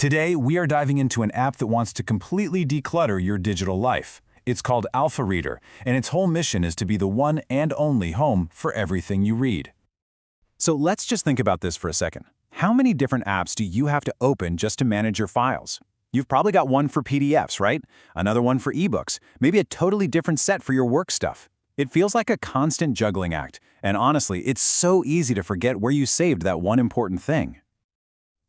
Today, we are diving into an app that wants to completely declutter your digital life. It's called Alpha Reader, and its whole mission is to be the one and only home for everything you read. So let's just think about this for a second. How many different apps do you have to open just to manage your files? You've probably got one for PDFs, right? Another one for eBooks, maybe a totally different set for your work stuff. It feels like a constant juggling act, and honestly, it's so easy to forget where you saved that one important thing.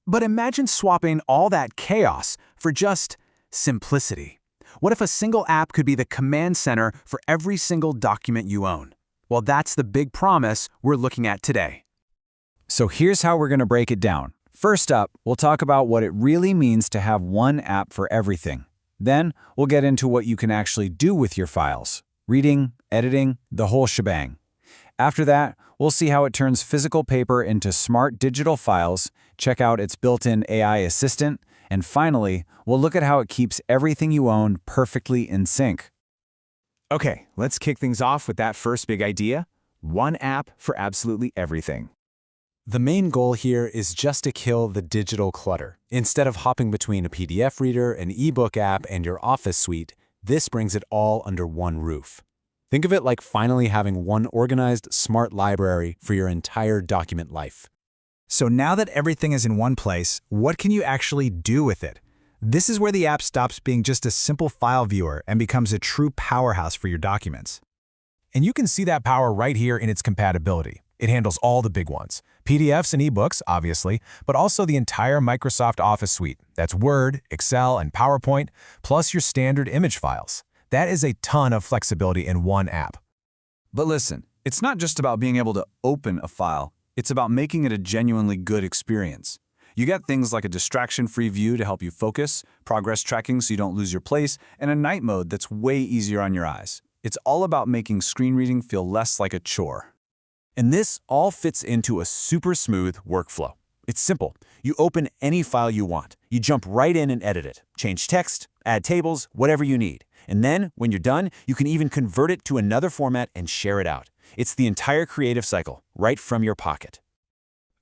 But imagine swapping all that chaos for just simplicity. What if a single app could be the command center for every single document you own? Well, that's the big promise we're looking at today. So here's how we're going to break it down. First up, we'll talk about what it really means to have one app for everything. Then, we'll get into what you can actually do with your files. Reading, editing, the whole shebang. After that, we'll see how it turns physical paper into smart digital files, check out its built-in AI assistant, and finally, we'll look at how it keeps everything you own perfectly in sync. Okay, let's kick things off with that first big idea: one app for absolutely everything. The main goal here is just to kill the digital clutter. Instead of hopping between a PDF reader, an ebook app, and your Office suite, this brings it all under one roof. Think of it like finally having one organized, smart library for your entire document life. So now that everything is in one place, what can you actually do with it? This is where the app stops being just a simple file viewer and becomes a true powerhouse for your documents. And you can see that power right here in its compatibility. It handles all the big ones: PDFs and eBooks, obviously, but also the entire Microsoft Office suite. That's Word, Excel, and PowerPoint, plus your standard image files. That is a ton of flexibility in one app. But listen, it's not just about being able to open a file. It's about making it a genuinely good experience. You get things like a distraction-free view to help you focus, progress tracking so you don't lose your place, and a night mode that's way easier on your eyes. It's all about making screen reading feel less like a chore. And this all fits into a super smooth workflow. It's simple. You open any file you want. You jump right in and edit it. Change text, add tables, whatever you need. And then, when you're done, you can even convert it to another format and share it out. It's the entire creative cycle, right from your pocket.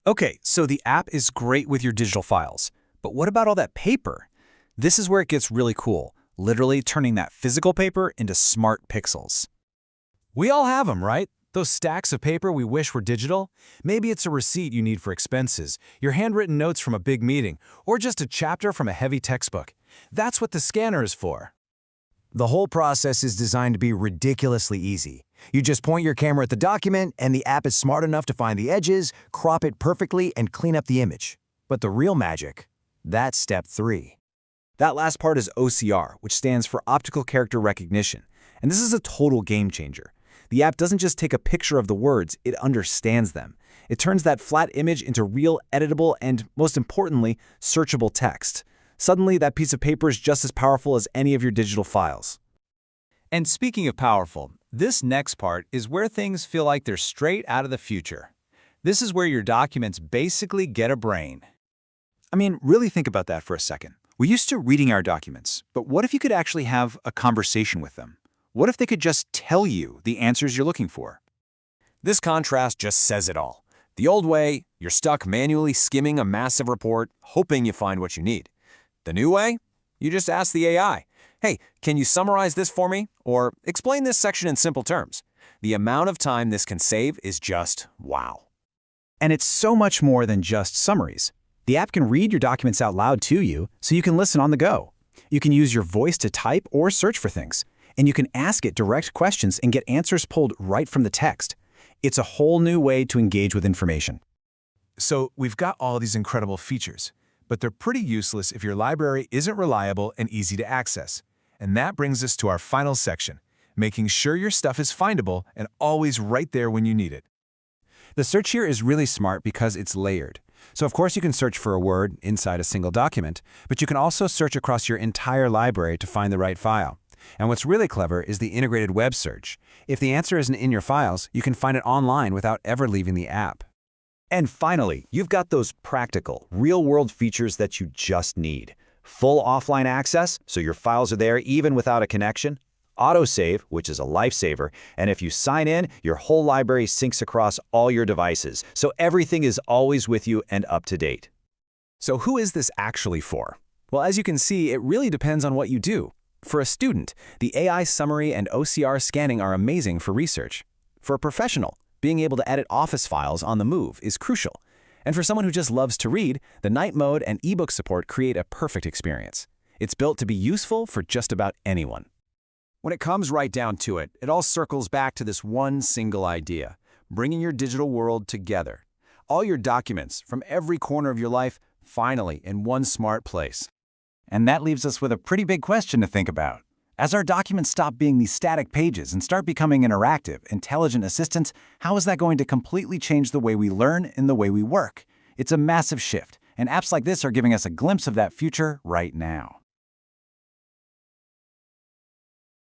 Okay, so the app is great with your digital files. But what about all that paper? This is where it gets really cool, literally turning that physical paper into smart pixels. We all have them, right? Those stacks of paper we wish were digital? Maybe it's a receipt you need for expenses, your handwritten notes from a big meeting, or just a chapter from a heavy textbook. That's what the scanner is for. The whole process is designed to be ridiculously easy. You just point your camera at the document, and the app is smart enough to find the edges, crop it perfectly, and clean up the image. But the real magic, that's step 3. That last part is OCR, which stands for Optical Character Recognition. And this is a total game changer. The app doesn't just take a picture of the words, it understands them. It turns that flat image into real, editable, and, most importantly, searchable text. Suddenly, that piece of paper is just as powerful as any of your digital files. And speaking of powerful, this next part is where things feel like they're straight out of the future. This is where your documents basically get a brain. I mean, really think about that for a second. We're used to reading our documents, but what if you could actually have a conversation with them? What if they could just tell you the answers you're looking for? This contrast just says it all. The old way, you're stuck manually skimming a massive report, hoping you find what you need. The new way, you just ask the AI, "Hey, can you summarize this for me?" Or "Explain this section in simple terms." The amount of time this can save is just wow. And it's so much more than just summaries. The app can read your documents out loud to you, so you can listen on the go. You can use your voice to type or search for things. And you can ask it direct questions and get answers pulled right from the text. It's a whole new way to engage with information. So we've got all these incredible features, but they're pretty useless if your library isn't reliable and easy to access. And that brings us to our final section, making sure your stuff is findable and always right there when you need it. The search here is really smart because it's layered. So of course you can search for a word inside a single document, but you can also search across your entire library to find the right file. And what's really clever is the integrated web search. If the answer isn't in your files, you can find it online without ever leaving the app. And finally, you've got those practical, real-world features that you just need. Full offline access, so your files are there even without a connection. Autosave, which is a lifesaver, and if you sign in, your whole library syncs across all your devices, so everything is always with you and up to date. So who is this actually for? Well, as you can see, it really depends on what you do. For a student, the AI summary and OCR scanning are amazing for research. For a professional, being able to edit Office files on the move is crucial. And for someone who just loves to read, the night mode and ebook support create a perfect experience. It's built to be useful for just about anyone. When it comes right down to it, it all circles back to this one single idea: bringing your digital world together. All your documents from every corner of your life, finally in one smart place. And that leaves us with a pretty big question to think about. As our documents stop being these static pages and start becoming interactive, intelligent assistants, how is that going to completely change the way we learn and the way we work? It's a massive shift, and apps like this are giving us a glimpse of that future right now.